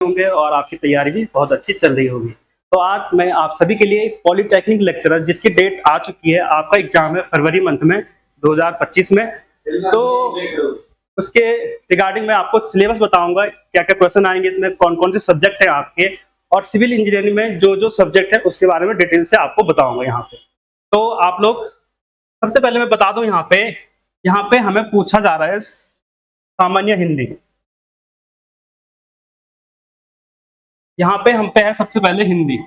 होंगे और आपकी तैयारी भी बहुत अच्छी चल रही होगी। तो आज मैं आप सभी के लिए पॉलिटेक्निक लेक्चरर जिसकी डेट आ चुकी है, आपका एग्जाम है फरवरी मंथ में 2025 में। तो उसके रिगार्डिंग मैं आपको सिलेबस बताऊंगा, क्या-क्या क्वेश्चन आएंगे इसमें, कौन-कौन से सब्जेक्ट है आपके, और सिविल इंजीनियरिंग में जो-जो सब्जेक्ट है उसके बारे में डिटेल से आपको बताऊंगा यहाँ पे। तो आप लोग सबसे पहले मैं बता दूं यहाँ पे हमें पूछा जा रहा है सामान्य हिंदी। यहाँ पे हम पे है सबसे पहले हिंदी।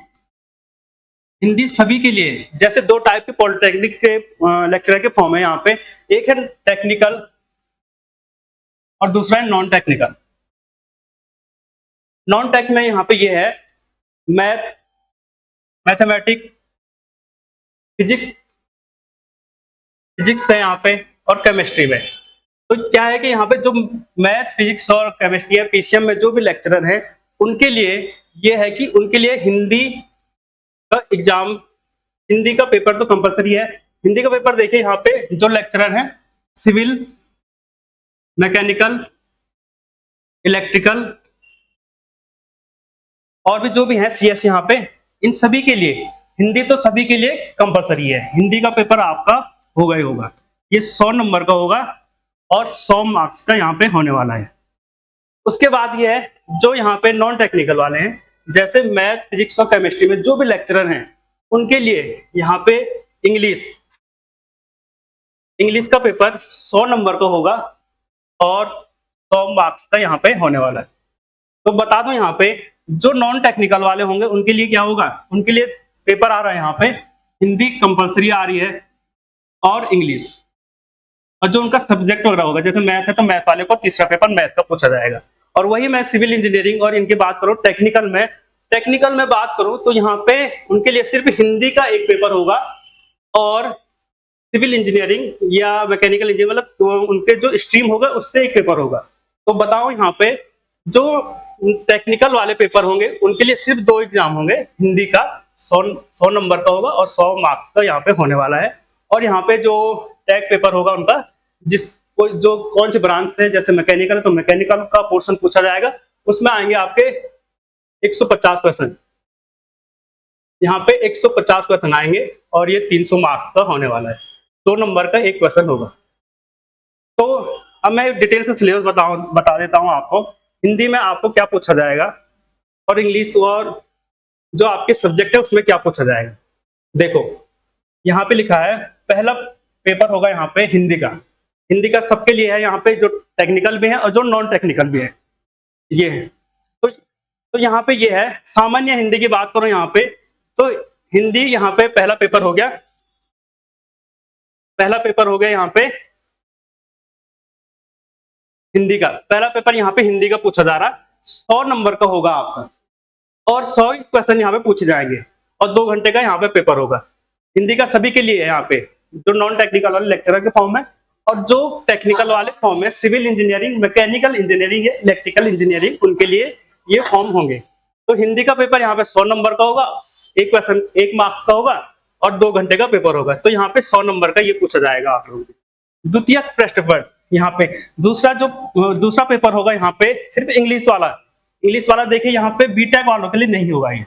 हिंदी सभी के लिए, जैसे दो टाइप के पॉलिटेक्निक के लेक्चरर के फॉर्म है यहाँ पे, एक है टेक्निकल और दूसरा है नॉन टेक्निकल। नॉन टेक में यहाँ पे ये है मैथ, मैथमेटिक्स, फिजिक्स है यहाँ पे, और केमिस्ट्री में। तो क्या है कि यहाँ पे जो मैथ, फिजिक्स और केमिस्ट्री है, पीसीएम में जो भी लेक्चरर हैं उनके लिए ये है कि उनके लिए हिंदी का एग्जाम, हिंदी का पेपर तो कंपलसरी है। हिंदी का पेपर देखिए, यहाँ पे जो लेक्चरर हैं सिविल, मैकेनिकल, इलेक्ट्रिकल और भी जो भी है सीएस यहाँ पे, इन सभी के लिए हिंदी तो सभी के लिए कंपलसरी है। हिंदी का पेपर आपका होगा ही होगा। ये 100 नंबर का होगा और 100 मार्क्स का यहाँ पे होने वाला है। उसके बाद ये है जो यहाँ पे नॉन टेक्निकल वाले हैं, जैसे मैथ, फिजिक्स और केमिस्ट्री में जो भी लेक्चरर हैं उनके लिए यहाँ पे इंग्लिश का पेपर 100 नंबर का होगा और 100 मार्क्स का यहाँ पे होने वाला है। तो बता दूं यहाँ पे जो नॉन टेक्निकल वाले होंगे उनके लिए क्या होगा, उनके लिए पेपर आ रहा है यहाँ पे हिंदी कंपलसरी आ रही है और इंग्लिश, और जो उनका सब्जेक्ट वगैरह होगा, जैसे मैथ है तो मैथ वाले को तीसरा पेपर मैथ का पूछा जाएगा। और वही मैं सिविल इंजीनियरिंग और इनकी बात करूं टेक्निकल में बात करूं तो यहाँ पे उनके लिए सिर्फ हिंदी का एक पेपर होगा और सिविल इंजीनियरिंग या मैकेनिकल इंजीनियरिंग मतलब उनके जो स्ट्रीम होगा उससे एक पेपर होगा। तो बताओ यहाँ पे जो टेक्निकल वाले पेपर होंगे उनके लिए सिर्फ 2 एग्जाम होंगे, हिंदी का 100 नंबर का होगा और 100 मार्क्स का यहाँ पे होने वाला है। और यहाँ पे जो टैग पेपर होगा उनका, जो कौन सी ब्रांच से, जैसे मैकेनिकल है तो मैकेनिकल का पोर्शन पूछा जाएगा, उसमें आएंगे आपके 150 क्वेश्चन। यहाँ पे 150 क्वेश्चन आएंगे और ये 300 मार्क्स का होने वाला है। 2 नंबर का एक क्वेश्चन होगा। तो अब मैं डिटेल से सिलेबस बता देता हूँ आपको। हिंदी में आपको क्या पूछा जाएगा और इंग्लिश और जो आपके सब्जेक्ट है उसमें क्या पूछा जाएगा। देखो यहाँ पे लिखा है पहला पेपर होगा यहाँ पे हिंदी का सबके लिए है, यहाँ पे जो टेक्निकल भी है और जो नॉन टेक्निकल भी है ये है। तो यहाँ पे ये है सामान्य हिंदी की बात करो यहाँ पे, तो हिंदी यहाँ पे पहला पेपर हो गया यहाँ पे हिंदी का पहला पेपर, यहाँ पे हिंदी का पूछा जा रहा है। 100 नंबर का होगा आपका और 100 क्वेश्चन यहाँ पे पूछे जाएंगे और 2 घंटे का यहाँ पे पेपर होगा। हिंदी का सभी के लिए है यहाँ पे, जो नॉन टेक्निकल वाले लेक्चरर के फॉर्म है और जो टेक्निकल वाले फॉर्म है, civil engineering, mechanical engineering, electrical engineering, उनके लिए ये फॉर्म होंगे। तो हिंदी का पेपर यहाँ पे 100 नंबर का होगा, एक क्वेश्चन 1 मार्क्स का होगा और 2 घंटे का पेपर होगा। तो यहाँ पे 100 नंबर का ये पूछा जाएगा आप लोगों को। द्वितीय पृष्ठ यहाँ पे दूसरा पेपर होगा यहाँ पे सिर्फ इंग्लिश वाला देखिए यहाँ पे बीटेक वालों के लिए नहीं होगा। ये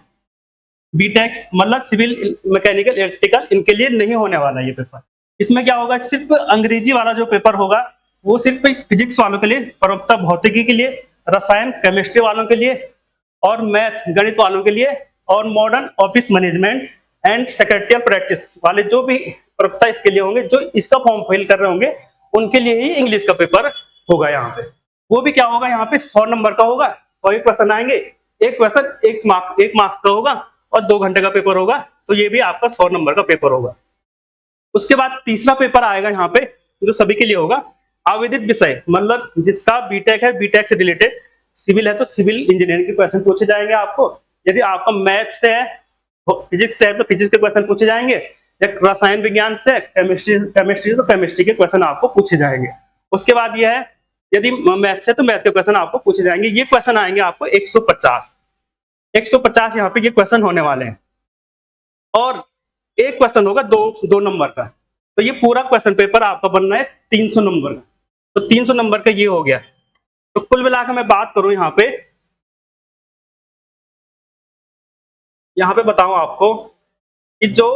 बीटेक मतलब सिविल, मैकेनिकल, इलेक्ट्रिकल, इनके लिए नहीं होने वाला ये पेपर। इसमें क्या होगा, सिर्फ अंग्रेजी वाला जो पेपर होगा वो सिर्फ फिजिक्स वालों के लिए, प्रवक्ता भौतिकी के लिए, रसायन केमिस्ट्री वालों के लिए और मैथ गणित वालों के लिए और modern office management and secretarial practice वाले जो भी प्रवक्ता इसके लिए होंगे, जो इसका फॉर्म फिल कर रहे होंगे उनके लिए ही इंग्लिश का पेपर होगा यहाँ पे। वो भी क्या होगा, यहाँ पे 100 नंबर का होगा, 100 क्वेश्चन आएंगे, एक क्वेश्चन 1 मार्क्स का होगा और 2 घंटे का पेपर होगा। तो ये भी आपका 100 नंबर का पेपर होगा। उसके बाद तीसरा पेपर आएगा यहाँ पे जो सभी के लिए होगा, आवेदित विषय, मतलब जिसका बीटेक है, बीटेक से रिलेटेड, सिविल है तो सिविल इंजीनियरिंग के क्वेश्चन पूछे जाएंगे आपको। यदि आपका मैथ से है, फिजिक्स से है तो फिजिक्स के क्वेश्चन पूछे जाएंगे, रसायन विज्ञान से, केमिस्ट्री तो केमिस्ट्री के क्वेश्चन आपको पूछे जाएंगे। उसके बाद यह है यदि मैथ से तो मैथ के क्वेश्चन आपको पूछे जाएंगे। ये क्वेश्चन आएंगे आपको 150 यहाँ पे ये क्वेश्चन होने वाले हैं और एक क्वेश्चन होगा 2 नंबर का। तो ये पूरा क्वेश्चन पेपर आपका बनना है 300 नंबर का। तो 300 नंबर का ये हो गया। तो कुल मिलाकर मैं बात करूं यहाँ पे यहाँ पे बताऊं आपको कि जो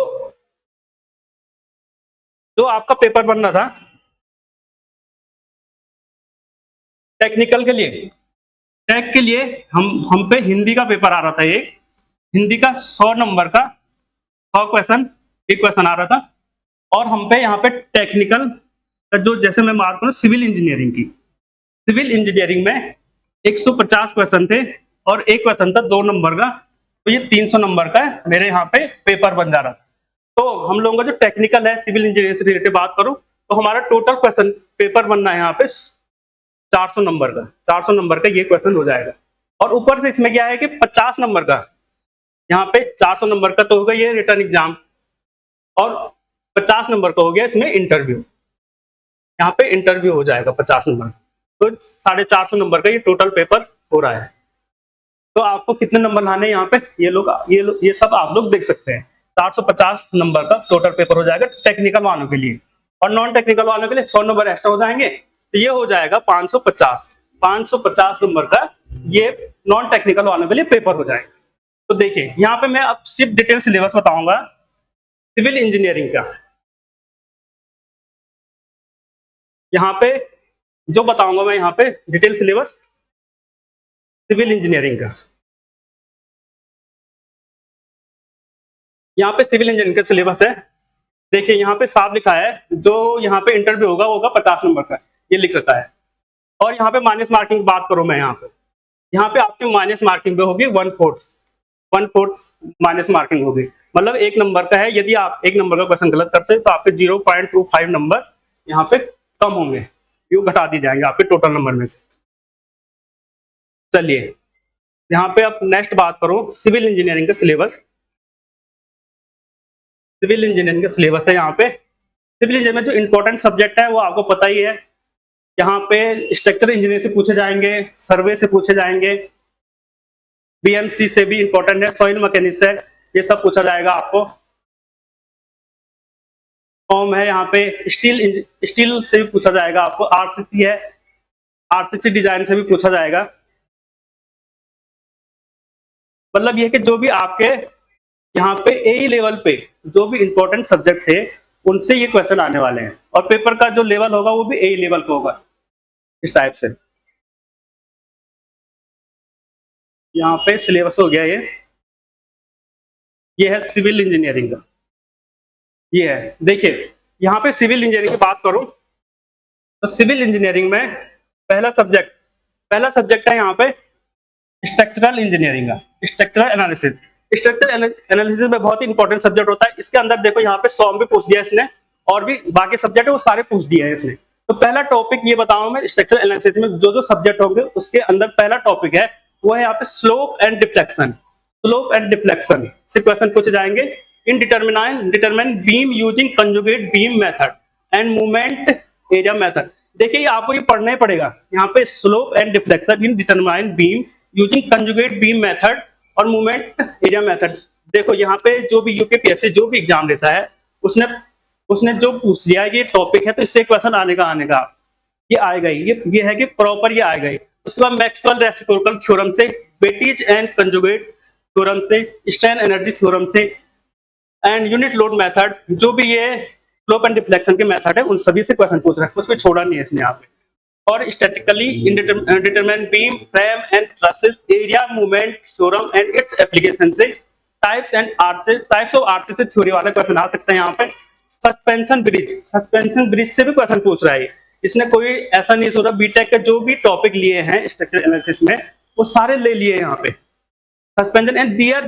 जो आपका पेपर बन रहा था टेक्निकल के लिए, टेक के लिए हम पे हिंदी का पेपर आ रहा था, एक हिंदी का 100 नंबर का 100 क्वेश्चन, एक क्वेश्चन आ रहा था। और हम पे यहाँ पे टेक्निकल का जो, जैसे मैं बात करूँ सिविल इंजीनियरिंग की, सिविल इंजीनियरिंग में 150 क्वेश्चन थे और एक क्वेश्चन था 2 नंबर का, तो ये 300 नंबर का मेरे यहाँ पे पेपर बन जा रहा था। तो हम लोगों का जो टेक्निकल है सिविल इंजीनियरिंग से रिलेटेड बात करूं तो हमारा टोटल क्वेश्चन पेपर बनना है यहाँ पे 400 नंबर का, 400 नंबर का ये क्वेश्चन हो जाएगा। और ऊपर से इसमें क्या है कि 50 नंबर का, यहाँ पे 400 नंबर का तो होगा ये रिटर्न एग्जाम, और 50 नंबर का हो गया इसमें इंटरव्यू, यहाँ पे इंटरव्यू हो जाएगा 50 नंबर, तो 450 नंबर का ये टोटल पेपर हो रहा है। तो आपको कितने नंबर लाने हैं यहाँ पे, ये सब आप लोग देख सकते हैं। 450 नंबर का टोटल पेपर हो जाएगा टेक्निकल वालों के लिए, और नॉन टेक्निकल वालों के लिए 100 नंबर एक्स्ट्रा हो जाएंगे, तो ये हो जाएगा 550 नंबर का ये नॉन टेक्निकल वालों के लिए पेपर हो जाएगा। तो देखिए यहाँ पे मैं अब सिर्फ डिटेल सिलेबस बताऊंगा सिविल इंजीनियरिंग का। यहाँ पे जो बताऊंगा मैं यहाँ पे डिटेल सिलेबस सिविल इंजीनियरिंग का, यहाँ पे सिविल इंजीनियरिंग का सिलेबस है। देखिए यहाँ पे साफ लिखा है जो यहाँ पे इंटरव्यू होगा वो होगा 50 नंबर का, ये लिख रखा है। और यहाँ पे माइनस मार्किंग की बात करूं मैं, यहाँ पे आपकी माइनस मार्किंग पे होगी 1/4 माइनस मार्किंग होगी। मतलब 1 नंबर का है, यदि आप 1 नंबर का क्वेश्चन गलत करते हैं तो आपके 0.25 नंबर यहाँ पे कम होंगे, यू घटा दिए जाएंगे आपके टोटल नंबर में से। चलिए यहाँ पे अब नेक्स्ट बात करूं सिविल इंजीनियरिंग का सिलेबस। सिविल इंजीनियरिंग का सिलेबस है यहाँ पे। सिविल इंजीनियरिंग में जो इंपॉर्टेंट सब्जेक्ट है वो आपको पता ही है, यहाँ पे स्ट्रक्चरल इंजीनियर से पूछे जाएंगे, सर्वे से पूछे जाएंगे, बीएमसी से भी इंपॉर्टेंट है, सॉइल मैकेनिक्स है, ये सब पूछा जाएगा आपको। फॉर्म है यहाँ पे, स्टील से भी पूछा जाएगा आपको, आरसीसी है, आरसीसी डिजाइन से भी पूछा जाएगा। मतलब ये कि जो भी आपके यहाँ पे ए लेवल पे जो भी इंपॉर्टेंट सब्जेक्ट थे उनसे ये क्वेश्चन आने वाले हैं, और पेपर का जो लेवल होगा वो भी ए लेवल का होगा, इस टाइप से। यहाँ पे सिलेबस हो गया ये है सिविल इंजीनियरिंग का, ये है। देखिए यहाँ पे सिविल इंजीनियरिंग की बात करूं तो सिविल इंजीनियरिंग में पहला सब्जेक्ट है यहाँ पे स्ट्रक्चरल इंजीनियरिंग का, स्ट्रक्चरल एनालिसिस। स्ट्रक्चरल एनालिसिस में बहुत ही इंपॉर्टेंट सब्जेक्ट होता है। इसके अंदर देखो यहाँ पे 100 भी पूछ दिया इसने, और भी बाकी सब्जेक्ट है वो सारे पूछ दिए हैं इसने। तो पहला टॉपिक ये बताऊं मैं, स्ट्रक्चरल एनालिसिस में जो जो सब्जेक्ट होंगे उसके अंदर पहला टॉपिक है वो है यहाँ पे slope and deflection. Slope and deflection से क्वेश्चन पूछे जाएंगे। Indeterminate beam using conjugate beam method and movement area method. देखिए आपको ये पढ़ना ही पड़ेगा, यहाँ पे slope and deflection indeterminate beam using conjugate beam method और मूवमेंट एरिया मेथड। देखो यहाँ पे जो भी यूकेपीएससी जो भी एग्जाम लेता है उसने जो पूछ लिया है ये टॉपिक है, तो इससे क्वेश्चन आने का ये आएगा ही, ये है कि प्रॉपर ये आएगा ही। उसके बाद मैक्सवेल रेसिप्रोकल थ्योरम से, वेटेज एंड कंजुगेट थ्योरम से, स्ट्रेन एनर्जी थ्योरम से, एंड यूनिट लोड मेथड, जो भी ये स्लोप एंड डिफ्लेक्शन के मेथड है उन सभी से क्वेश्चन पूछ रहा है, कुछ भी छोड़ा नहीं है इसने यहाँ पे। और statically determine beam frame and trusses area movement theorem and its application से, टाइप्स ऑफ आर्चेस से थ्योरी वाला क्वेश्चन आ सकता है यहाँ पे। सस्पेंशन ब्रिज से भी क्वेश्चन पूछ रहा है। इसने कोई ऐसा नहीं सोचा, बीटेक के जो भी टॉपिक लिए हैं स्ट्रक्चरल एनालिसिस में वो सारे ले लिए यहाँ पे। सस्पेंशन एंड दियर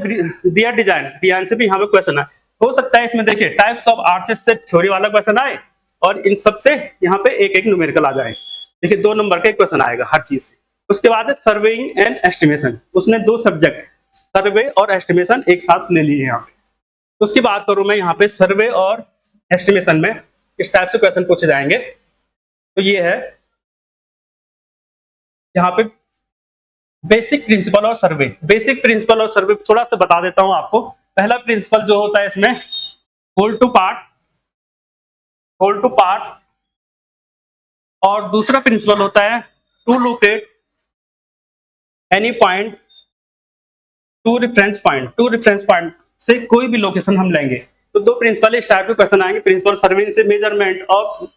डिजाइन से भी यहाँ पे क्वेश्चन है, हो सकता है इसमें देखिए टाइप्स ऑफ आर्चेस से थ्योरी वाला क्वेश्चन आए और इन सब से यहाँ पे एक एक न्यूमेरिकल आ जाए। देखिए 2 नंबर का एक क्वेश्चन आएगा हर चीज से। उसके बाद है सर्वेइंग एंड एस्टिमेशन, उसने 2 सब्जेक्ट सर्वे और एस्टिमेशन एक साथ ले लिए यहाँ पे। तो उसकी बात करूं मैं यहाँ पे सर्वे और एस्टिमेशन में इस टाइप से क्वेश्चन पूछे जाएंगे। तो ये है यहाँ पे बेसिक प्रिंसिपल और सर्वे थोड़ा सा बता देता हूं आपको। पहला प्रिंसिपल जो होता है इसमें होल टू पार्ट, और दूसरा प्रिंसिपल होता है to locate any point to reference point से कोई भी लोकेशन हम लेंगे तो दो प्रिंसिपल इस टाइप के क्वेश्चन आएंगे। प्रिंसिपल सर्वे से मेजरमेंट और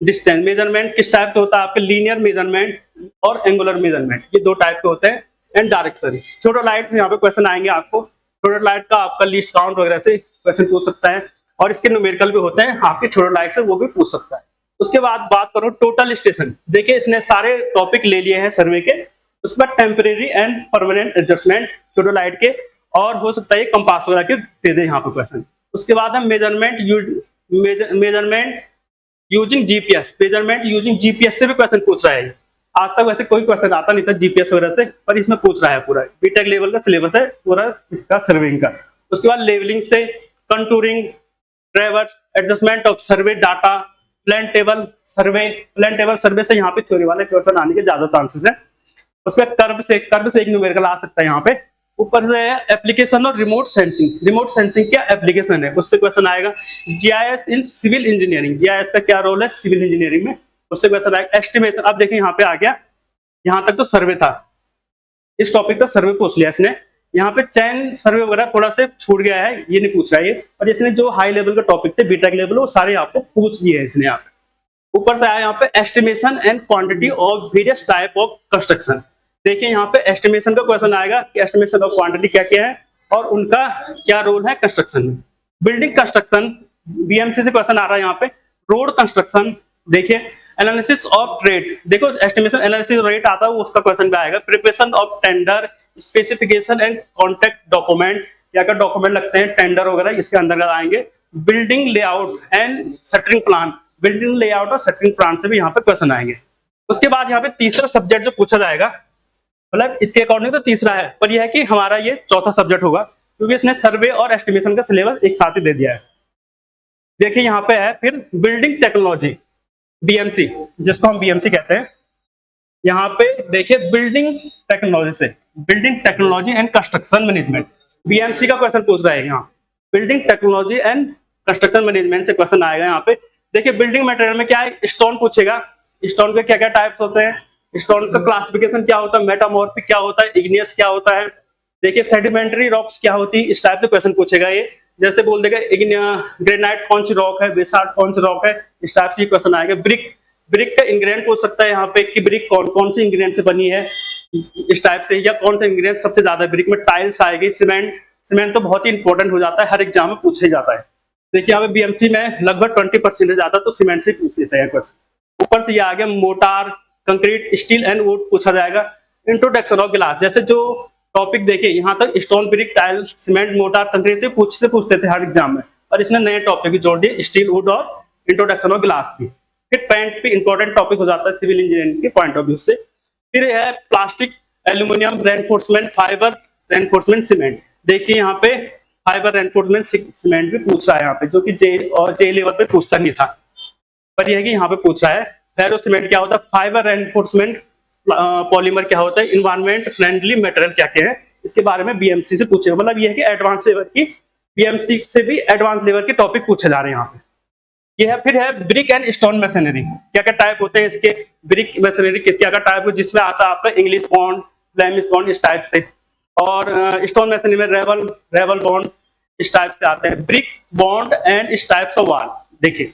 डिस्टेंस। मेजरमेंट किस टाइप से होता है आपके, लीनियर मेजरमेंट और एंगुलर मेजरमेंट, ये दो टाइप के होते हैं। एंड डायरेक्शन, थ्योडोलाइट से यहाँ पे क्वेश्चन आएंगे आपको। थ्योडोलाइट का आपका लिस्ट काउंट वगैरह से क्वेश्चन पूछ सकता है और इसके न्यूमेरिकल भी होते हैं आपके थ्योडोलाइट से, वो भी पूछ सकता है। उसके बाद बात करो टोटल स्टेशन, देखिए इसने सारे टॉपिक ले लिए हैं सर्वे के। उसके बाद टेम्परेरी एंड परमानेंट एडजस्टमेंट थ्योडोलाइट के, और हो सकता है कंपास वगैरह के दे दे यहाँ पे क्वेश्चन। उसके बाद हम measurement using GPS, measurement using GPS से भी क्वेश्चन पूछ रहा है। आज तक वैसे कोई क्वेश्चन आता नहीं था जीपीएस वगैरह से, पर इसमें पूछ रहा है। पूरा बीटेक लेवल का सिलेबस है पूरा इसका सर्वेइंग का। उसके बाद लेवलिंग से contouring, ट्रेवर्स, adjustment of survey data, plan table सर्वे से यहाँ पे थ्योरी वाले क्वेश्चन आने के ज्यादा चांसेस है। उसके बाद कर्व से एक न्यूमेरिकल आ सकता है यहाँ पे। ऊपर से एप्लीकेशन और रिमोट सेंसिंग क्या एप्लीकेशन है, उससे क्वेश्चन आएगा। GIS in civil engineering, GIS का क्या रोल है सिविल इंजीनियरिंग में, उससे क्वेश्चन आएगा। एस्टिमेशन, अब देखिए यहाँ पे आ गया, यहाँ तक तो सर्वे था, इस टॉपिक का सर्वे पूछ लिया इसने। यहाँ पे चैन सर्वे वगैरह थोड़ा से छूट गया है, ये नहीं पूछ रहा है, और इसने जो हाई लेवल का टॉपिक थे बीटेक लेवल, वो सारे आपको पूछ लिए है इसने यहाँ पे। ऊपर से आया यहाँ पे estimation and quantity of various type of construction. देखिए यहाँ पे एस्टिमेशन का क्वेश्चन आएगा कि एस्टिमेशन ऑफ क्वांटिटी क्या क्या है और उनका क्या रोल है कंस्ट्रक्शन में। बिल्डिंग कंस्ट्रक्शन, बीएमसी से क्वेश्चन आ रहा है यहाँ पे। रोड कंस्ट्रक्शन, देखिए एनालिसिस ऑफ रेट, देखो एस्टिमेशन एनालिसिस रेट आता है, उसका क्वेश्चन भी आएगा। Preparation of tender, specification and contract document, क्या क्या डॉक्यूमेंट लगते हैं टेंडर वगैरह, इसके अंदर आएंगे। Building layout and shuttering plan, building layout और शटरिंग प्लान से भी यहाँ पे क्वेश्चन आएंगे। उसके बाद यहाँ पे तीसरा सब्जेक्ट जो पूछा जाएगा, मतलब इसके अकॉर्डिंग तो तीसरा है, पर यह है कि हमारा ये चौथा सब्जेक्ट होगा, क्योंकि इसने सर्वे और एस्टिमेशन का सिलेबस एक साथ ही दे दिया है। देखिए यहाँ पे है फिर बिल्डिंग टेक्नोलॉजी, बीएमसी, जिसको हम बीएमसी कहते हैं। यहाँ पे देखिए building technology and construction management, BMC का क्वेश्चन पूछ रहा है यहाँ। Building technology and construction management से क्वेश्चन आएगा यहाँ पे। देखिए बिल्डिंग मटेरियल में क्या है, स्टोन पूछेगा, स्टोन के क्या क्या टाइप्स होते हैं, स्टोन का क्लासिफिकेशन क्या होता है, मेटामॉर्फिक क्या होता है, इग्नियस क्या होता है, देखिए सेडिमेंट्री रॉक्स क्या होती है, इस टाइप से क्वेश्चन पूछेगा ये। जैसे बोल देगा ग्रेनाइट कौन सी रॉक है, बेसाल्ट कौन सी रॉक है, इस टाइप से क्वेश्चन आएगा। ब्रिक का इंग्रेडिएंट पूछ सकता है यहाँ पे कि ब्रिक कौन सी इंग्रेडिएंट से बनी है, इस टाइप से, या कौन सा इंग्रेडिएंट सबसे ज्यादा ब्रिक में। टाइल्स आएगी, सीमेंट तो बहुत ही इंपॉर्टेंट हो जाता है, हर एग्जाम में पूछे जाता है। देखिए यहाँ पे बीएमसी में लगभग 20% ज्यादा तो सीमेंट से पूछ लेते हैं क्वेश्चन। ऊपर से ये आ गया motor, concrete, steel and would पूछा जाएगा। इंट्रोडक्शन ऑफ ग्लास, जैसे जो टॉपिक देखिए यहाँ तक stone, brick, tile, cement, motor, concrete पूछते थे हर एग्जाम में, और इसने नए टॉपिक भी जोड़ दिए, स्टील, वुड और इंट्रोडक्शन ऑफ ग्लास की। फिर पेंट भी इंपॉर्टेंट टॉपिक हो जाता है सिविल इंजीनियरिंग के पॉइंट ऑफ व्यू से। फिर है plastic, aluminium, reinforcement, fibre, reinforcement, cement. देखिए यहाँ पे फाइबर, रेनफोर्समेंट, सीमेंट भी पूछ रहा है यहाँ पे, जो कि जे लेवल पे पूछता नहीं था, पर यह है कि यहाँ पे पूछ रहा है। फेरो सीमेंट क्या होता है, फाइबर रेनफोर्समेंट पॉलीमर क्या होता है, इन्वायरमेंट फ्रेंडली मटेरियल क्या क्या है, इसके बारे में बीएमसी से पूछेगा। मतलब ये है कि एडवांस लेवल की, बीएमसी से भी एडवांस लेवल के टॉपिक पूछे जा रहे हैं यहाँ पे। ये है फिर है ब्रिक एंड स्टोन मशीनरी, क्या क्या टाइप होते हैं इसके, ब्रिक मशीनरी क्या क्या टाइप है, जिसमें आता है आपका इंग्लिश बॉन्ड, फ्लेमिश बॉन्ड, इस टाइप से। और स्टोन मशीनरी में रेवल बॉन्ड, इस टाइप से आते हैं। ब्रिक बॉन्ड एंड इस टाइप्स ऑफ वॉल, देखिए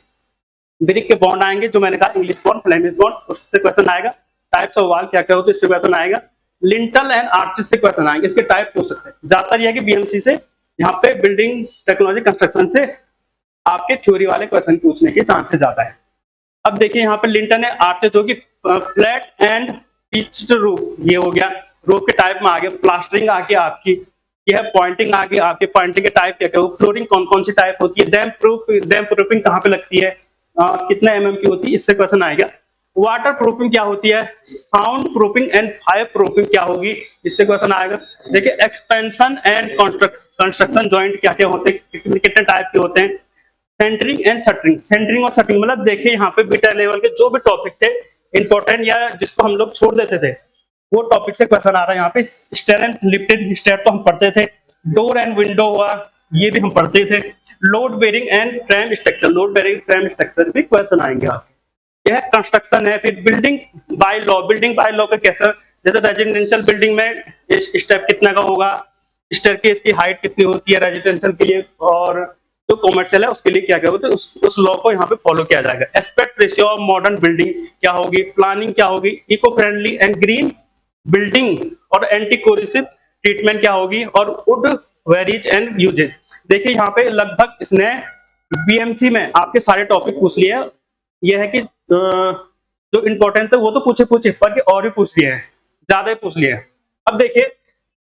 ब्रिक के बॉन्ड आएंगे, जो मैंने कहा इंग्लिश बॉन्ड, फ्लेमिश बॉन्ड, उससे क्वेश्चन आएगा। टाइप्स ऑफ वॉल क्या क्या होते हैं, इससे क्वेश्चन आएगा। लिंटल एंड आर्चेस से क्वेश्चन आएंगे, इसके टाइप पूछ सकते हैं। ज्यादातर यह है कि बीएमसी से यहाँ पे बिल्डिंग टेक्नोलॉजी कंस्ट्रक्शन से आपके थ्योरी वाले क्वेश्चन पूछने के चांसेस ज्यादा है। अब देखिए यहाँ पे लिंटल एंड आर्चेस होगी, फ्लैट एंड पिच्ड रूफ, ये हो गया रूफ के टाइप में आ गया। प्लास्टरिंग आ गया आपकी, यह पॉइंटिंग आ गया आपके, पॉइंटिंग के टाइप क्या क्या। फ्लोरिंग कौन कौन सी टाइप होती है, डैम्प प्रूफिंग कहाँ पे लगती है, कितना एमएम की होती है, इससे क्वेश्चन आएगा। वाटर प्रूफिंग क्या होती है, sound proofing and fire proofing क्या होगी, इससे क्वेश्चन आएगा। देखिए एक्सपेंशन एंड कंस्ट्रक्शन जॉइंट क्या क्या होते हैं, कितने टाइप के होते हैं। सेंटरिंग एंड शटरिंग, सेंटरिंग और शटरिंग, मतलब देखिए यहाँ पे बीटा लेवल के जो भी टॉपिक थे इंपॉर्टेंट या जिसको हम लोग छोड़ देते थे, वो टॉपिक से क्वेश्चन आ रहा है यहाँ पे। स्टेयर एंड लिफ्टेड स्टेयर तो हम पढ़ते थे, डोर एंड विंडो हुआ, ये भी हम पढ़ते थे। Load bearing and frame structure, load bearing frame structure भी क्वेश्चन आएंगे आपके। यह कंस्ट्रक्शन है। फिर बिल्डिंग बाय लॉ का कैसा, जैसे रेजिडेंशियल बिल्डिंग में स्टेप कितना का होगा, स्टेयरकेस की हाइट कितनी होती है रेजिडेंशियल के लिए, और जो कॉमर्शियल है उसके लिए क्या क्या होता है, उस लॉ को यहाँ पे फॉलो किया जाएगा। Aspect ratio of modern building क्या होगी, प्लानिंग क्या होगी, eco friendly and green building और एंटी कोरिसिव ट्रीटमेंट क्या होगी, और वुड वेरीज एंड यूजेज। देखिए यहाँ पे लगभग इसने बीएमसी में आपके सारे टॉपिक पूछ लिए। यह है कि जो इंपॉर्टेंट है वो तो पूछे पर कि और भी पूछ लिए हैं, ज्यादा ही पूछ लिए हैं। अब देखिए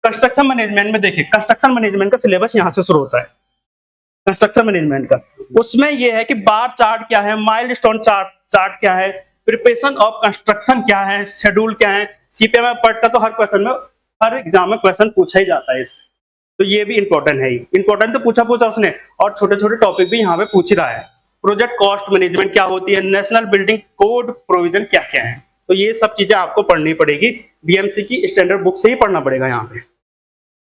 कंस्ट्रक्शन मैनेजमेंट में, देखिए कंस्ट्रक्शन मैनेजमेंट का सिलेबस यहाँ से शुरू होता है। कंस्ट्रक्शन मैनेजमेंट का उसमें यह है कि बार चार्ट क्या है, माइलस्टोन चार्ट क्या है, प्रिपरेशन ऑफ कंस्ट्रक्शन क्या है, शेड्यूल क्या है। सीपीएम में पढ़ता तो हर क्वेश्चन में, हर एग्जाम में क्वेश्चन पूछा ही जाता है इससे, तो ये भी इंपॉर्टेंट है। इंपॉर्टेंट तो पूछा उसने, और छोटे छोटे टॉपिक भी यहाँ पे पूछ रहा है। प्रोजेक्ट कॉस्ट मैनेजमेंट क्या होती है, नेशनल बिल्डिंग कोड प्रोविजन क्या क्या है, तो ये सब चीजें आपको पढ़नी पड़ेगी, बीएमसी की स्टैंडर्ड बुक से ही पढ़ना पड़ेगा यहाँ पे।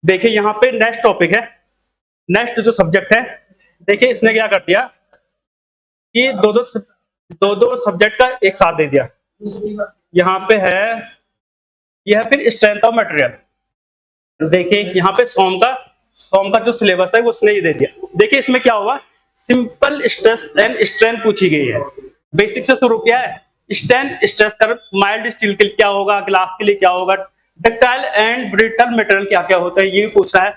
देखिए यहाँ पे नेक्स्ट टॉपिक है, नेक्स्ट जो सब्जेक्ट है, देखिए इसने क्या कर दिया कि दो दो सब्जेक्ट का एक साथ दे दिया। यहाँ पे है, यह फिर स्ट्रेंथ ऑफ मटेरियल। देखिए यहाँ पे सोम का जो सिलेबस है वो उसने ये दे दिया। देखिए इसमें क्या हुआ, सिंपल स्ट्रेस एंड स्ट्रेंथ पूछी गई है, बेसिक से शुरू किया है। स्ट्रेंथ स्ट्रेस कर माइल्ड स्टील के लिए क्या होगा, ग्लास के लिए क्या होगा, डक्टाइल एंड ब्रिटल मटेरियल क्या क्या होता है, ये भी पूछ रहा है।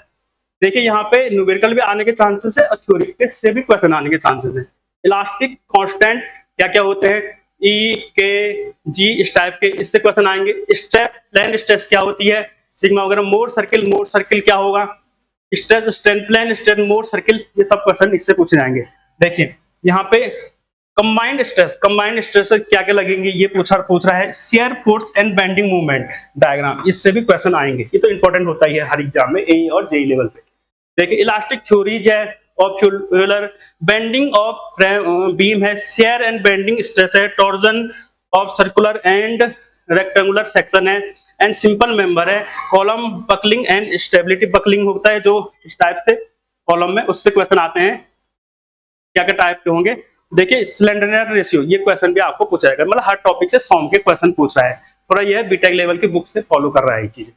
देखिए यहाँ पे न्यूमेरिकल भी आने के चांसेस है और थ्योरी से भी क्वेश्चन आने के चांसेस है। इलास्टिक कांस्टेंट क्या क्या होते हैं, ई के जी इस टाइप के, इससे क्वेश्चन आएंगे। स्ट्रेस प्लेन स्ट्रेस क्या होती है, सिग्मा वगैरह। मोर सर्किल क्या होगा, स्ट्रेस स्ट्रेन प्लेन स्ट्रेन मोर सर्किल, ये सब क्वेश्चन इससे पूछे जाएंगे। देखिए यहाँ पे कंबाइंड स्ट्रेस क्या क्या लगेंगे, ये पूछ रहा है। Shear force and bending movement diagram, इससे भी क्वेश्चन आएंगे, ये तो इंपॉर्टेंट होता ही है हर एग्जाम में, एई और जेई लेवल पे। देखिए इलास्टिक थ्योरीज है, ऑफ फ्यूलर बेंडिंग ऑफ बीम है, शेयर एंड बेंडिंग स्ट्रेस है, torsion of circular and rectangular section है, एंड सिंपल मेंबर है। Column buckling and stability buckling होता है जो इस टाइप से कॉलम में, उससे क्वेश्चन आते हैं, क्या क्या टाइप के होंगे। देखिए स्लेंडरनेस रेशियो, ये क्वेश्चन भी आपको पूछा जाएगा, मतलब हर टॉपिक से सॉम के क्वेश्चन पूछ रहा है, थोड़ा यह बीटेक लेवल की बुक से फॉलो कर रहा है ये चीज।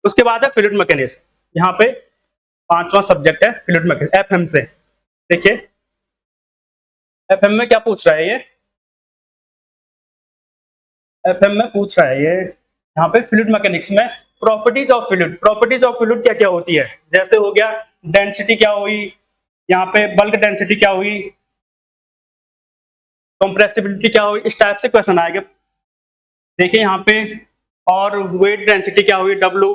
उसके बाद है फ्लूइड मैकेनिक्स, यहाँ पे पांचवा सब्जेक्ट है फ्लूइड मैकेनिक्स एफएम से। देखिए एफएम में क्या पूछ रहा है ये, एफएम में पूछ रहा है ये यहाँ पे फ्लूइड मैकेनिक्स में प्रॉपर्टीज ऑफ फ्लूइड क्या क्या होती है, जैसे हो गया डेंसिटी क्या हुई, यहाँ पे बल्क डेंसिटी क्या हुई, कंप्रेसिबिलिटी क्या हुई, इस टाइप से क्वेश्चन आएगा। देखिए यहाँ पे और वेट डेंसिटी क्या हुई, डब्ल्यू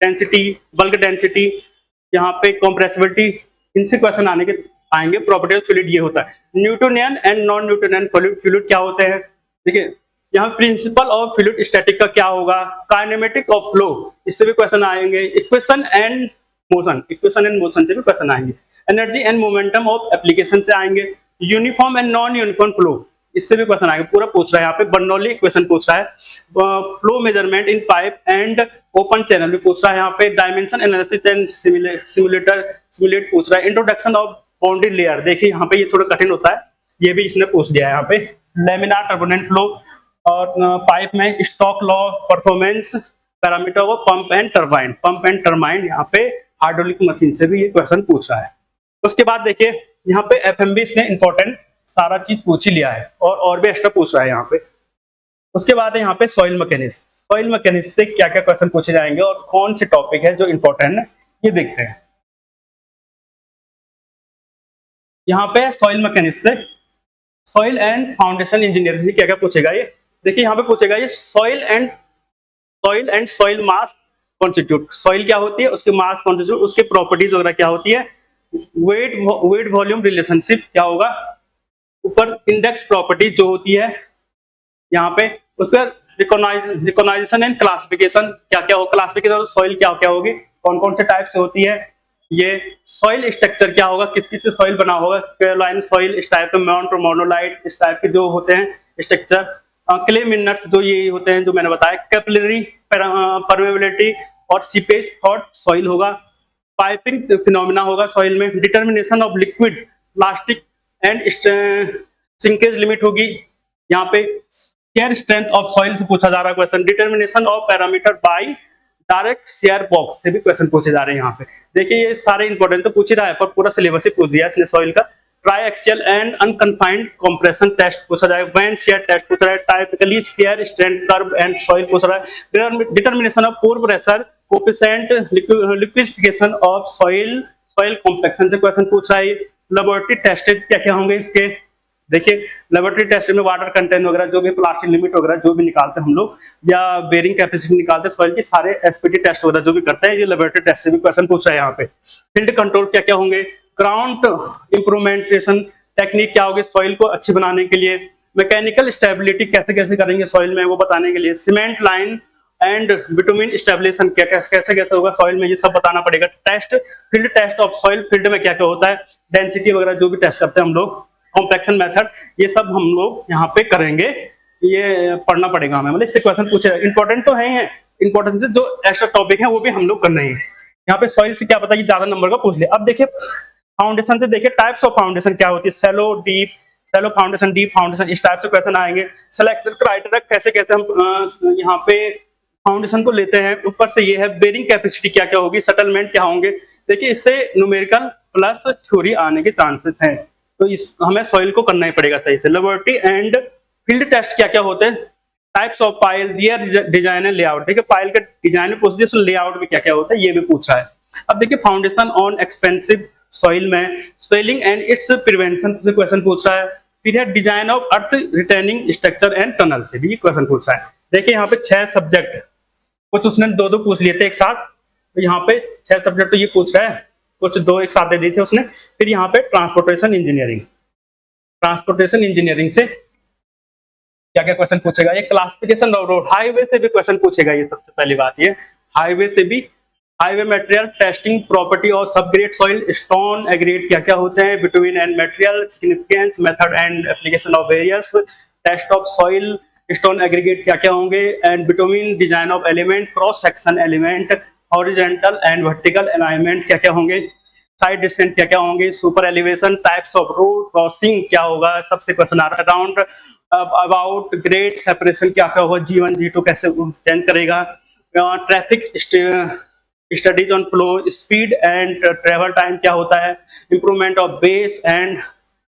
डेंसिटी, बल्क डेंसिटी, यहाँ पे कंप्रेसिबिलिटी, इनसे क्वेश्चन आएंगे। प्रॉपर्टी ऑफ फ्लूइड ये होता है। Newtonian and non Newtonian fluid क्या होते हैं, देखिए यहाँ प्रिंसिपल ऑफ फ्लूइड स्टैटिक का क्या होगा, काइनेमेटिक ऑफ फ्लो, इससे भी क्वेश्चन आएंगे। इक्वेशन एंड मोशन से भी क्वेश्चन आएंगे। Energy and momentum of application से आएंगे। Uniform and non uniform flow, इससे भी क्वेश्चन आएंगे, पूरा पूछ रहा है यहाँ पे। बर्नौली इक्वेशन पूछ रहा है। Flow measurement in pipe and open channel भी पूछ रहा है यहाँ पे। डायमेंशन एनालिसिस एंड सिमुलेट पूछ रहा है। इंट्रोडक्शन ऑफ बाउंड्री लेयर, देखिए यहाँ पे ये थोड़ा कठिन होता है, ये भी इसने पूछ दिया है यहाँ पे। लेमिनार टर्बुलेंट फ्लो और पाइप में stock law, performance parameter of pump and turbine, यहाँ पे हाइड्रोलिक मशीन से भी ये क्वेश्चन पूछ रहा है। उसके बाद देखिए यहाँ पे एफएमबी इसने इंपॉर्टेंट सारा चीज पूछ ही लिया है, और भी एक्स्ट्रा पूछ रहा है यहाँ पे। उसके बाद है यहाँ पे सॉइल मैकेनिक्स से क्या क्या क्वेश्चन पूछे जाएंगे और कौन से टॉपिक है जो इंपॉर्टेंट है, ये देखते हैं। यहाँ पे सॉइल मैकेनिक्स से सॉइल एंड फाउंडेशन इंजीनियर से क्या क्या पूछेगा ये, देखिए यहाँ पे पूछेगा ये soil and soil mass constitute, soil क्या होती है, उसके मास कॉन्स्टिट्यूट, उसके प्रॉपर्टीज वगैरह क्या होती है। वेट वॉल्यूम रिलेशनशिप क्या होगा, ऊपर इंडेक्स प्रॉपर्टी जो होती है यहाँ पे, उस पर रिकॉग्नाइजेशन एंड क्लासिफिकेशन क्या क्या हो, क्लासिफिकेशन सॉइल क्या क्या होगी, कौन कौन से टाइप से होती है। ये सॉइल स्ट्रक्चर क्या होगा, किस किस से सॉइल बना होगा, क्रेलाइन सॉइल, इस टाइप के माउंट और मोनोलाइट, इस टाइप के जो होते हैं स्ट्रक्चर। क्ले मिनरल्स जो ये होते हैं जो मैंने बताया, कैपिलरी परमेबिलिटी और सीपेज थॉट सॉइल होगा। पाइपिंग फिनोमिना होगा सॉइल में। Determination of liquid plastic and sinkage limit होगी। यहाँ पे शेयर स्ट्रेंथ ऑफ सॉइल से पूछा जा रहा है question. Determination of parameter by direct shear box से भी क्वेश्चन पूछे जा रहे हैं यहाँ पे। देखिए ये सारे इंपॉर्टेंट तो पूछ ही रहा है, पर पूरा सिलेबस ही पूछ दिया इसने सॉइल का। Triaxial and unconfined compression test पूछा जाए, बैंड शेयर टेस्ट पूछ रहा है, typically shear strength curve and soil पूछ रहा है, determination of pore pressure coefficient liquefaction of soil, soil compaction से क्वेश्चन पूछ रहा है। लेबोरेटरी टेस्ट क्या क्या होंगे इसके, देखिए लेबोरेटरी टेस्ट में वाटर कंटेंट वगैरह जो भी प्लास्टिक लिमिट वगैरह जो भी निकालते हैं हम लोग, या बेरिंग कैपेसिटी निकालते हैं सॉइल की, सारे एसपीटी टेस्ट वगैरह जो भी करते हैं ये लेबोरेटरी टेस्ट से भी क्वेश्चन पूछ रहे हैं यहाँ पे। फील्ड कंट्रोल क्या क्या होंगे, ग्राउंड इंप्रूवमेंटेशन टेक्निक क्या होगी सॉइल को अच्छी बनाने के लिए, मैकेनिकल स्टेबिलिटी कैसे कैसे करेंगे सॉइल में वो बताने के लिए, cement line and bitumen stabilisation क्या कैसे कैसे होगा सॉइल में ये सब बताना पड़ेगा। Test field test of soil, field में क्या क्या होता है, डेंसिटी वगैरह जो भी टेस्ट करते हैं हम लोग, कॉम्प्लेक्शन मेथड, ये सब हम लोग यहाँ पे करेंगे, ये पढ़ना पड़ेगा हमें, मतलब इससे क्वेश्चन पूछे। इंपॉर्टेंट तो है, इंपॉर्टेंट से जो एक्स्ट्रा टॉपिक है वो भी हम लोग करना ही है। यहाँ पे सॉइल से क्या पता, ये ज्यादा नंबर का पूछ ले। अब देखिए फाउंडेशन से, देखिए टाइप्स ऑफ फाउंडेशन क्या होती है, shallow deep, shallow foundation, deep foundation, इस टाइप से क्वेश्चन आएंगे। सिलेक्शन क्राइटेरिया कैसे कैसे हम यहाँ पे फाउंडेशन को लेते हैं। ऊपर से ये है बेरिंग कैपेसिटी क्या क्या होगी, सेटलमेंट क्या होंगे। देखिए इससे न्यूमेरिकल प्लस थ्योरी आने के चांसेस हैं, तो इस हमें सॉइल को करना ही पड़ेगा सही से। लेबोरेटरी एंड फील्ड टेस्ट क्या क्या होते हैं, types of pile, their design and layout, देखिए पाइल का डिजाइन में पूछ दिया, लेआउट में क्या क्या होता है ये भी पूछा है। अब देखिए फाउंडेशन ऑन एक्सपेंसिव सॉइल में स्वेलिंग एंड इट्स प्रिवेंशन से क्वेश्चन पूछ रहा है। फिर है design of earth retaining structure and tunnel से भी क्वेश्चन पूछ रहा है। देखिए यहाँ पे 6 सब्जेक्ट, कुछ उसने दो पूछ लिए थे एक साथ, तो यहाँ पे 6 सब्जेक्ट तो ये पूछ रहा है, कुछ 2 एक साथ दे दिए थे उसने। फिर यहाँ पे ट्रांसपोर्टेशन इंजीनियरिंग, ट्रांसपोर्टेशन इंजीनियरिंग से क्या क्या क्वेश्चन पूछेगा, ये क्लासिफिकेशन ऑफ रोड, हाईवे से भी क्वेश्चन पूछेगा। ये सबसे पहली बात, ये हाईवे से भी, हाईवे मटेरियल टेस्टिंग, प्रॉपर्टी और सबग्रेड सॉइल, स्टोन एग्रेड क्या क्या होते हैं, between and material, significance, method and application of various, test of soil, stone aggregate क्या क्या होंगे, and between, design of element, cross section element, horizontal and vertical alignment क्या क्या होंगे, साइड डिस्टेंस क्या क्या होंगे, super elevation, types of road crossing क्या होगा, सबसे क्वेश्चन आ रहा है। अराउंड अबाउट ग्रेड सेपरेशन क्या क्या होगा, G1 G2 कैसे चेंज करेगा, traffic studies on flow, speed and travel time क्या होता है, improvement of base and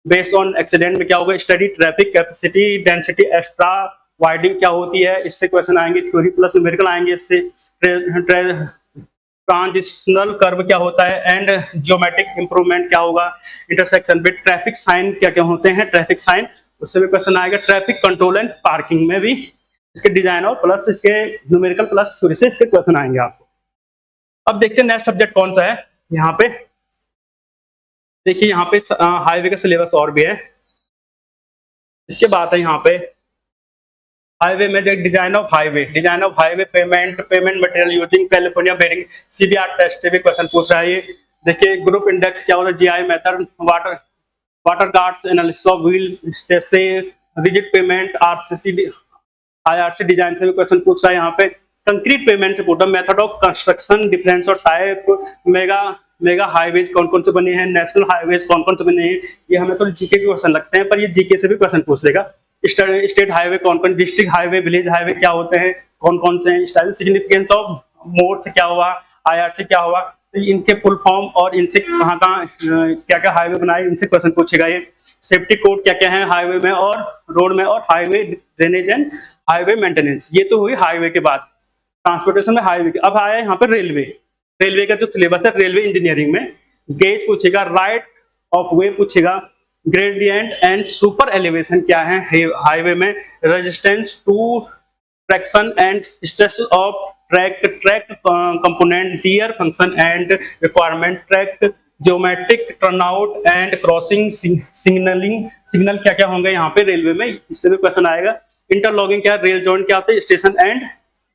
based on accident में क्या होगा, study traffic capacity density extra widening क्या होती है, इससे क्वेश्चन आएंगे। थ्योरी प्लस न्यूमेरिकल आएंगे इससे। ट्रांजिशनल कर्व क्या होता है एंड जियोमेट्रिक इंप्रूवमेंट क्या होगा, इंटरसेक्शन विद ट्रैफिक साइन क्या क्या होते हैं, ट्रैफिक साइन, उससे भी क्वेश्चन आएगा। ट्रैफिक कंट्रोल एंड पार्किंग में भी इसके डिजाइन और प्लस इसके न्यूमेरिकल प्लस थ्योरी से इसके क्वेश्चन आएंगे आपको। अब देखते हैं नेक्स्ट सब्जेक्ट कौन सा है। यहाँ पे देखिए, यहाँ पे हाईवे का सिलेबस और भी है। इसके बाद है यहाँ पे हाईवे में design of highway, design of highway, pavement, pavement material using California bearing, CBR test से भी क्वेश्चन पूछ रहा है ये। देखिए ग्रुप इंडेक्स क्या होता है, GI method, Westergaard's analysis of wheel से, rigid pavement, RCC IRC design से भी क्वेश्चन पूछ रहा है यहाँ पे। कंक्रीट पेमेंट से पूछा, method of construction, difference of type, mega highways कौन कौन से बने हैं, नेशनल हाईवेज कौन कौन से बने हैं, ये हमें तो जीके के क्वेश्चन लगते हैं, पर ये जीके से भी क्वेश्चन पूछ लेगा। स्टेट हाईवे कौन कौन, डिस्ट्रिक्ट हाईवे, विलेज हाईवे क्या होते हैं, कौन कौन से हैं, स्टाइल, सिग्निफिकेंस ऑफ मोड क्या हुआ, आईआरसी क्या हुआ, तो इनके फुल फॉर्म और इनसे कहाँ कहाँ क्या क्या हाईवे बनाए, इनसे क्वेश्चन पूछेगा ये। सेफ्टी कोड क्या क्या है हाईवे में और रोड में, और highway drainage and highway maintenance, ये तो हुई हाईवे के बाद। ट्रांसपोर्टेशन में हाईवे, अब आया यहाँ पे रेलवे। रेलवे का जो सिलेबस है, रेलवे इंजीनियरिंग में गेज पूछेगा, राइट ऑफ वे पूछेगा, ग्रेडियंट एंड सुपर एलिवेशन क्या है हाईवे में, resistance to traction and stress of track, track component, their function and requirement, track geometric, turnout and crossing, signalling, signal क्या क्या होंगे यहाँ पे रेलवे में, इससे भी क्वेश्चन आएगा। इंटरलॉकिंग क्या, रेल जॉइंट क्या होता है, station and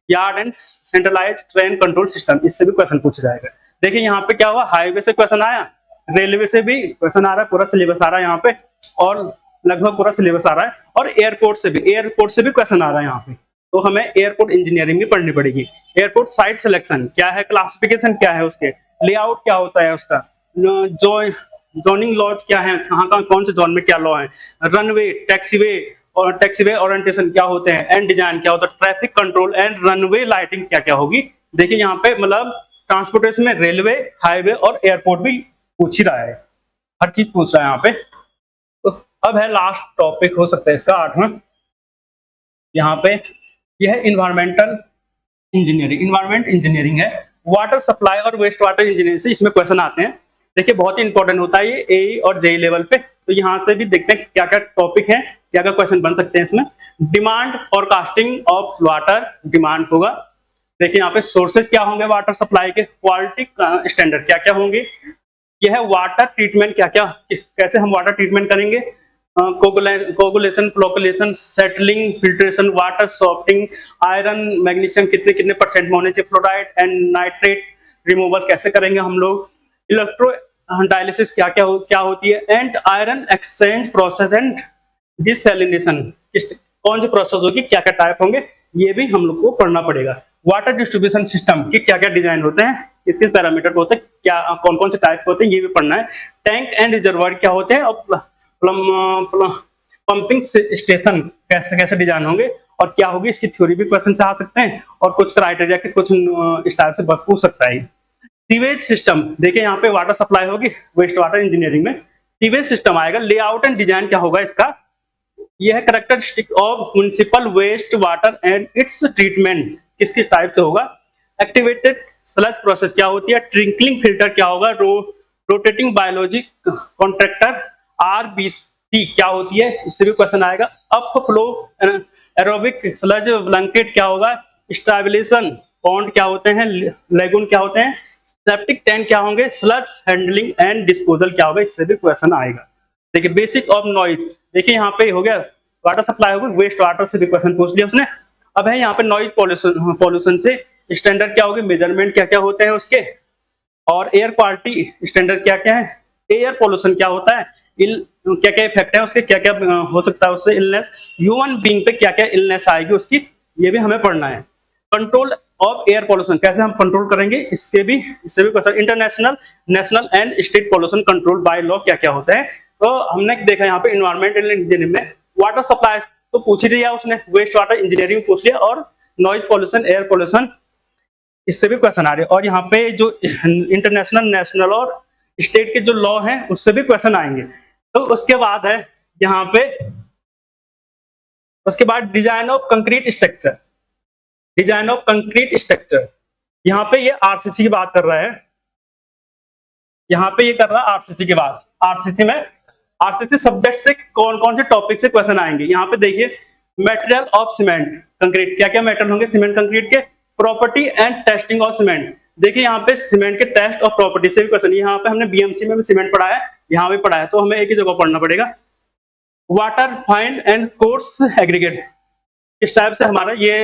yard and centralised train control system, इससे भी क्वेश्चन पूछा जाएगा। देखिए यहाँ पे क्या हुआ, हाईवे से क्वेश्चन आया, रेलवे से भी क्वेश्चन आ रहा है, पूरा सिलेबस आ रहा है यहाँ पे, और लगभग पूरा सिलेबस आ रहा है, और एयरपोर्ट से भी क्वेश्चन आ रहा है यहाँ पे। तो हमें एयरपोर्ट इंजीनियरिंग भी पढ़नी पड़ेगी। एयरपोर्ट साइट सिलेक्शन क्या है, क्लासिफिकेशन क्या है उसके, लेआउट क्या होता है उसका, जोनिंग लॉज क्या है, कहाँ कहाँ कौन से जोन में क्या लॉ है, रनवे, टैक्सीवे और टैक्सीवे ओरिएंटेशन क्या होते हैं, एंड डिजाइन क्या होता है, traffic control and runway lighting क्या क्या होगी, देखिए यहाँ पे मतलब ट्रांसपोर्टेशन में रेलवे, हाईवे और एयरपोर्ट भी पूछ ही रहा है, हर चीज पूछ रहा है यहाँ पे। तो अब है लास्ट टॉपिक हो सकता है इसका 8वां, यहाँ पे यह है इन्वायरमेंटल इंजीनियरिंग। इन्वायरमेंट इंजीनियरिंग है, वाटर सप्लाई और वेस्ट वाटर इंजीनियरिंग से इसमें क्वेश्चन आते हैं। देखिए बहुत ही इंपॉर्टेंट होता है ये ए और जेई लेवल पे। तो यहाँ से भी देखते हैं क्या क्या टॉपिक है, क्या क्या क्वेश्चन बन सकते हैं इसमें। डिमांड और कास्टिंग ऑफ वाटर, डिमांड होगा। देखिए यहाँ पे सोर्सेज क्या होंगे वाटर सप्लाई के, क्वालिटी स्टैंडर्ड क्या क्या होंगे, यह है वाटर ट्रीटमेंट क्या क्या, कैसे हम वाटर ट्रीटमेंट करेंगे, coagulation, flocculation, settling, filtration, water softening, iron magnesium कितने कितने परसेंट में होने चाहिए, फ्लोराइड एंड नाइट्रेट रिमूवल कैसे करेंगे हम लोग, इलेक्ट्रो डायलिसिस क्या क्या होती है, and iron exchange process and desalination कौन सी प्रोसेस होगी, क्या क्या टाइप होंगे, ये भी हम लोग को पढ़ना पड़ेगा। वाटर डिस्ट्रीब्यूशन सिस्टम के क्या क्या डिजाइन होते हैं, किस पैरामीटर होते हैं, क्या कौन कौन से टाइप होते हैं, ये भी पढ़ना है। टैंक एंड रिजर्वायर क्या होते हैं, और पंपिंग स्टेशन कैसे कैसे डिजाइन होंगे और क्या होगी, इसकी थ्योरी भी क्वेश्चन से आ सकते हैं और कुछ क्राइटेरिया के कुछ स्टाइल से पूछ सकता है। सीवेज सिस्टम, देखिए यहाँ पे वाटर सप्लाई होगी, वेस्ट वाटर इंजीनियरिंग में सीवेज सिस्टम आएगा। लेआउट एंड डिजाइन क्या होगा इसका, यह है characteristic of municipal waste water and its treatment किसके टाइप से होगा। एक्टिवेटेड स्लज प्रोसेस क्या होती है, ट्रिंकलिंग फिल्टर क्या होगा, रोटेटिंग बायोलॉजी कॉन्ट्रैक्टर आरबीसी क्या होती है, इससे भी क्वेश्चन आएगा। Up flow aerobic sludge blanket क्या होगा, स्टेबलाइजेशन पॉन्ड क्या होते हैं, लेगून क्या होते हैं, सेप्टिक टैंक क्या होंगे, स्लज हैंडलिंग एंड डिस्पोजल क्या होगा, इससे भी क्वेश्चन आएगा। देखिए बेसिक ऑफ नॉइज, देखिए यहाँ पे हो गया वाटर सप्लाई हो गई, वेस्ट वाटर से भी क्वेश्चन पूछ लिया उसने। अब है यहाँ पे नॉइज पॉल्यूशन से स्टैंडर्ड क्या होगी, मेजरमेंट क्या क्या होते हैं उसके, और एयर क्वालिटी स्टैंडर्ड क्या क्या है, एयर पॉल्यूशन क्या होता है, क्या क्या इफेक्ट है उसके, क्या क्या हो सकता है उससे इलनेस, ह्यूमन बीइंग पे क्या क्या इलनेस आएगी उसकी, ये भी हमें पढ़ना है। कंट्रोल ऑफ एयर पॉल्यूशन कैसे हम कंट्रोल करेंगे, इससे भी question. International, national and state pollution control by law क्या क्या होता है। तो हमने देखा यहाँ पे इन्वायरमेंटल इंजीनियरिंग में वाटर सप्लाई तो पूछ ही दिया उसने, वेस्ट वाटर इंजीनियरिंग पूछ लिया, और नॉइज पॉल्यूशन, एयर पॉल्यूशन, इससे भी क्वेश्चन आ रहे हैं। और यहाँ पे जो इंटरनेशनल, नेशनल और स्टेट के जो लॉ हैं उससे भी क्वेश्चन आएंगे। तो उसके बाद है यहाँ पे, उसके बाद design of concrete structure, design of concrete structure, यहाँ पे ये आरसीसी की बात कर रहा है, यहाँ पे ये कर रहा है आरसीसी की बात। आरसीसी में, आरसीसी सब्जेक्ट से कौन कौन से टॉपिक से क्वेश्चन आएंगे, यहाँ पे देखिए मटेरियल ऑफ सीमेंट कंक्रीट, क्या क्या मेटेरियल होंगे सीमेंट कंक्रीट के, property and testing of cement, देखिए यहाँ पे सीमेंट के टेस्ट और प्रॉपर्टी से भी क्वेश्चन, यहाँ पे हमने बीएमसी में भी सीमेंट पढ़ा है, यहाँ भी पढ़ा है, तो हमें एक ही जगह पढ़ना पड़ेगा। Water fine and coarse aggregate, इस टाइप से हमारा ये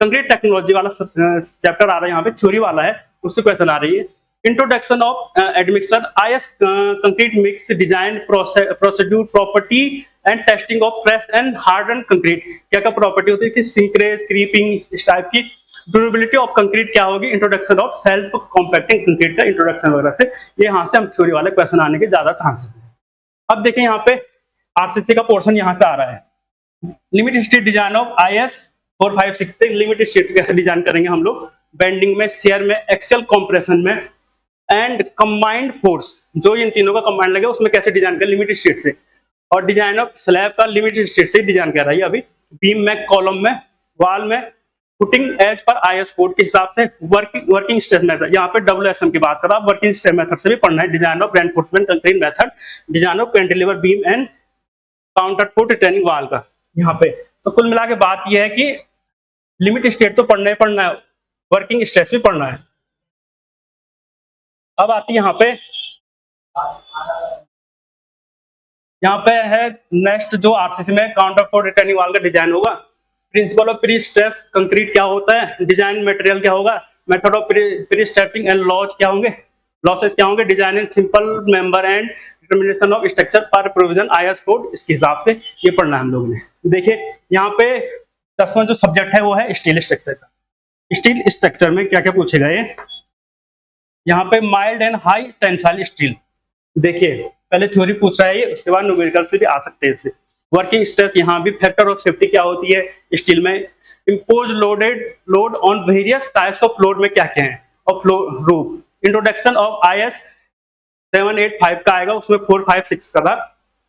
कंक्रीट टेक्नोलॉजी वाला चैप्टर आ रहा है, यहाँ पे थ्योरी वाला है, उससे क्वेश्चन आ रही है। Introduction of admixture, IS concrete mix design procedure, property and testing of fresh and harden concrete, क्या क्या प्रॉपर्टी होती है कि सिंकरेज, क्रीपिंग, इस टाइप की। ड्यूरेबिलिटी ऑफ कंक्रीट क्या होगी, introduction of self compacting concrete का इंट्रोडक्शन वगैरह से, ये यहाँ से हम थ्योरी वाले क्वेश्चन आने के ज्यादा चांसेस हैं। अब देखिए यहाँ पे आरसीसी का पोर्शन यहाँ से आ रहा है, limit state design of IS 456 से लिमिट स्टेट कैसे डिजाइन करेंगे हम लोग, बेंडिंग में, शेयर में, एक्सियल कॉम्प्रेशन में, एंड कंबाइंड फोर्स, जो इन तीनों का कंबाइंड लगे उसमें कैसे डिजाइन करें लिमिट स्टेट से। और डिजाइन ऑफ स्लैब का लिमिट स्टेट से डिजाइन कर रहा है अभी, बीम में, कॉलम में, वाल में, फुटिंग एज पर आईएस कोड के हिसाब से। वर्किंग स्ट्रेस मेथड, यहाँ पे WSM की बात कर रहा हूं, वर्किंग स्ट्रेस मेथड से भी पढ़ना है। Design of reinforcement concrete method, design of cantilever beam and counterfort retaining wall का यहाँ पे। तो कुल मिला के बात यह है कि लिमिट स्टेट तो पढ़ना ही पढ़ना है, वर्किंग स्ट्रेस भी पढ़ना है। अब आती है यहाँ पे है नेक्स्ट जो आरसीसी में काउंटरफोर्ट रिटर्निंग वाल का डिजाइन होगा। Principle of pre stress concrete क्या होता है, डिजाइन मटेरियल क्या होगा, method of pre stressing and laws क्या होंगे, लॉसेस क्या होंगे, design in simple member and determination of structure पर प्रोविजन आईएस कोड, इसके हिसाब से ये पढ़ना है हम लोगों ने। देखिए यहाँ पे 10वां जो सब्जेक्ट है वो है स्टील स्ट्रक्चर का। स्टील स्ट्रक्चर में क्या क्या पूछे गए, यहाँ पे mild and high tensile steel, देखिए पहले थ्योरी पूछ रहा है ये, उसके बाद न्यूमेरिकल से भी आ सकते हैं इससे। वर्किंग स्ट्रेस, यहाँ भी फैक्टर ऑफ सेफ्टी क्या होती है स्टील में, impose load on various types of load में क्या क्या है, of roof, introduction of IS 785 का आएगा, उसमें 456 का था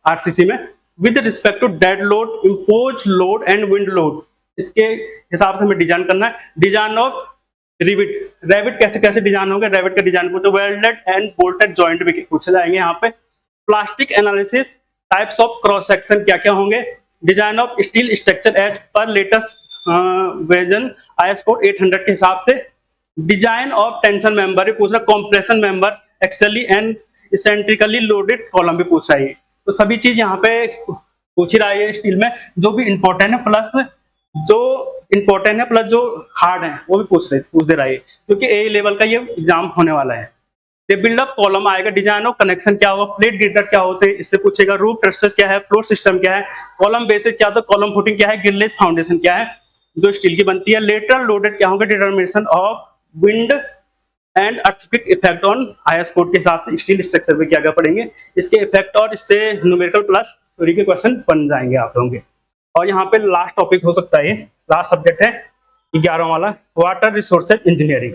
आरसीसी में, with respect to dead load, impose load and wind load, इसके हिसाब से हमें डिजाइन करना है। डिजाइन ऑफ रेविट कैसे कैसे डिजाइन होंगे, रेविट का डिजाइन पूछो, वेल्डेड एंड बोल्टेड जॉइंट भी पूछे जाएंगे यहाँ पे। Plastic analysis, types of cross section क्या क्या होंगे, design of steel structure as पर लेटेस्ट वर्जन IS कोड 800 के हिसाब से, डिजाइन ऑफ टेंशन मेंबर भी पूछ रहा, compression member, axially and eccentrically loaded column भी पूछ रहा है। तो सभी चीज यहाँ पे पूछ ही रहा है स्टील में, जो भी इंपॉर्टेंट है प्लस जो हार्ड है वो भी पूछ दे रहा है, क्योंकि ए लेवल का ये एग्जाम होने वाला है। बिल्डअप कॉलम आएगा, डिजाइन ऑफ कनेक्शन क्या होगा, प्लेट ग्रिडर क्या होते हैं इससे पूछेगा, रूफ ट्रसेस क्या है, फ्लोर सिस्टम क्या है, कॉलम बेसिस क्या होता है, कॉलम फुटिंग क्या है, गिल्लेज फाउंडेशन क्या है जो स्टील की बनती है, लेटरल लोडेड क्या होगा, determination of wind and earthquake effect on IS code के हिसाब से स्टील स्ट्रक्चर पे क्या क्या पढ़ेंगे, इसके इफेक्ट और इससे न्यूमेरिकल प्लस थ्योरी के क्वेश्चन बन जाएंगे आप लोगों के। और यहाँ पे लास्ट टॉपिक हो सकता है, लास्ट सब्जेक्ट है 11वां वाला, वाटर रिसोर्सेज इंजीनियरिंग,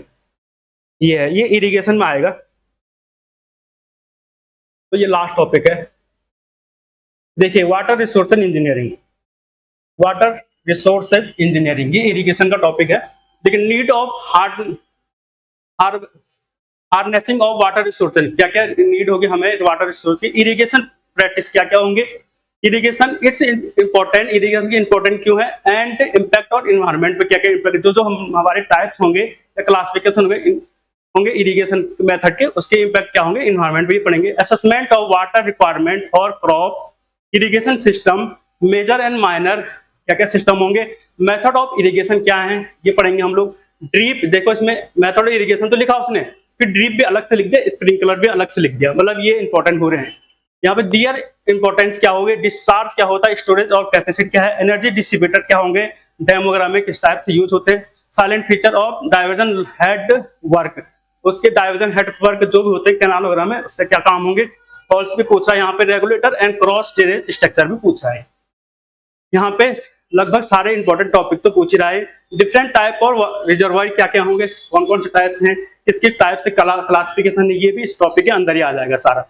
ये है, ये इरिगेशन में आएगा, तो ये लास्ट टॉपिक है। देखिए water resources engineering, water resources engineering ये इरिगेशन का टॉपिक है। लेकिन need of harnessing of water resources, क्या क्या नीड होगी हमें वाटर रिसोर्स की, इरिगेशन प्रैक्टिस क्या क्या होंगे, इरिगेशन इट्स इंपॉर्टेंट, इरिगेशन की इंपॉर्टेंट क्यों है, एंड इम्पैक्ट ऑन एनवायरनमेंट पे क्या क्या इम्पैक्ट, जो हमारे टाइप्स होंगे या क्लासिफिकेशन होंगे इरिगेशन मेथड के, उसके इम्पैक्ट क्या होंगे, एनवायरनमेंट भी पढ़ेंगे। Assessment of water requirement for crop, irrigation system, major and minor क्या क्या सिस्टम होंगे, मेथड ऑफ इरिगेशन क्या है ये पढ़ेंगे हम लोग। ड्रीप, देखो इसमें मेथड ऑफ इरिगेशन तो लिखा उसने, फिर ड्रीप भी अलग से लिख दिया, स्प्रिंकलर भी अलग से लिख दिया, मतलब ये इंपॉर्टेंट हो रहे हैं। यहाँ पे डियर इंपॉर्टेंस क्या होगी, डिस्चार्ज क्या होता है, स्टोरेज और कैपेसिटी क्या है, एनर्जी डिस्ट्रीब्यूटर क्या होंगे, डैमोग्राम में किस टाइप से यूज होते हैं, silent feature of diversion head work, उसके डाइवर्जन हेड वर्क जो भी होते हैं कैनालोग्राम में उसका क्या काम होंगे, फॉल्स भी पूछ रहा है यहाँ पे, रेगुलेटर एंड क्रॉस स्टेरेज स्ट्रक्चर भी पूछ रहा है। यहाँ पे लगभग सारे इंपॉर्टेंट टॉपिक तो पूछ ही रहा है। डिफरेंट टाइप और रिजर्वायर क्या क्या होंगे, कौन कौन से टाइप्स हैं, किसकी टाइप से क्लासिफिकेशन है, ये भी इस टॉपिक के अंदर ही आ जाएगा सारा।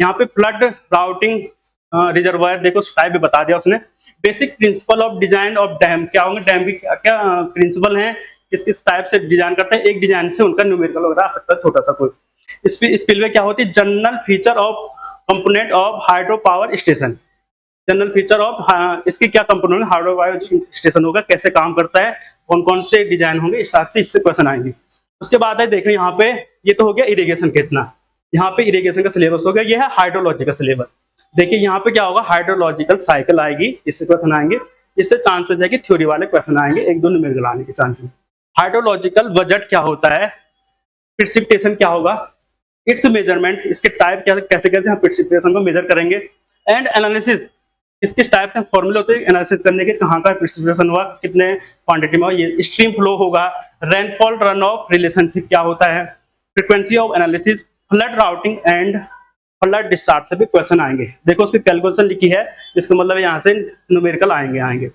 यहाँ पे फ्लड राउटिंग रिजर्वायर देखो टाइप भी बता दिया उसने। Basic principle of design of dam क्या होंगे, डैम की क्या क्या प्रिंसिपल हैं, किस किस टाइप से डिजाइन करते हैं, एक डिजाइन से उनका न्यूमेरिकल वगैरह आ सकता है छोटा सा कोई। स्पिलवे क्या होती है, general feature of component of hydro power station, general feature of इसके क्या कंपोनेंट हाइड्रो पावर स्टेशन होगा, कैसे काम करता है, कौन कौन से डिजाइन होंगे, इस टाइप से इससे क्वेश्चन आएंगे। उसके बाद है देखिए यहाँ पे, ये तो हो गया इरिगेशन कितना, यहाँ पे इरिगेशन का सिलेबस हो गया, ये है हाइड्रोलॉजी का सिलेबस। देखिए यहाँ पे क्या होगा, हाइड्रोलॉजिकल साइकिल आएगी, इससे क्वेश्चन आएंगे, इससे चांसेस है कि थ्योरी वाले क्वेश्चन आएंगे, एक दो न्यूमेरिकल आने के चांसेस। हाइड्रोलॉजिकल बजट क्या होता है, प्रेसिपिटेशन क्या होगा, इट्स मेजरमेंट, इसके टाइप कैसे कैसे हम प्रेसिपिटेशन को मेजर करेंगे, एंड एनालिसिस, इसके टाइप से फॉर्मूले होते हैं एनालिसिस करने के, कहाँ का प्रेसिपिटेशन हुआ, कितने क्वांटिटी में, ये स्ट्रीम फ्लो होगा, रेनफॉल रन ऑफ रिलेशनशिप क्या होता है, frequency of analysis, flood routing and flood discharge से भी क्वेश्चन आएंगे। देखो उसकी कैलकुलेशन लिखी है, इसका मतलब यहाँ से न्यूमेरिकल आएंगे।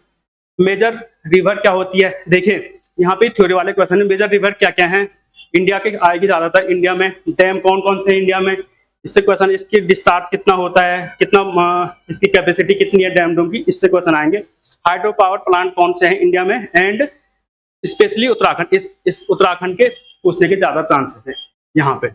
मेजर रिवर क्या होती है, देखिए यहाँ पे थ्योरी वाले क्वेश्चन है, मेजर रिवर क्या क्या है, इंडिया के आएगी ज्यादातर, इंडिया में डैम कौन कौन से इंडिया में, इससे क्वेश्चन, इसकी डिस्चार्ज कितना होता है, कितना इसकी कैपेसिटी कितनी है डैम डूम की, इससे क्वेश्चन आएंगे। हाइड्रो पावर प्लांट कौन से हैं इंडिया में, एंड स्पेशली उत्तराखंड, इस उत्तराखंड के पूछने के ज्यादा चांसेस है यहाँ पे।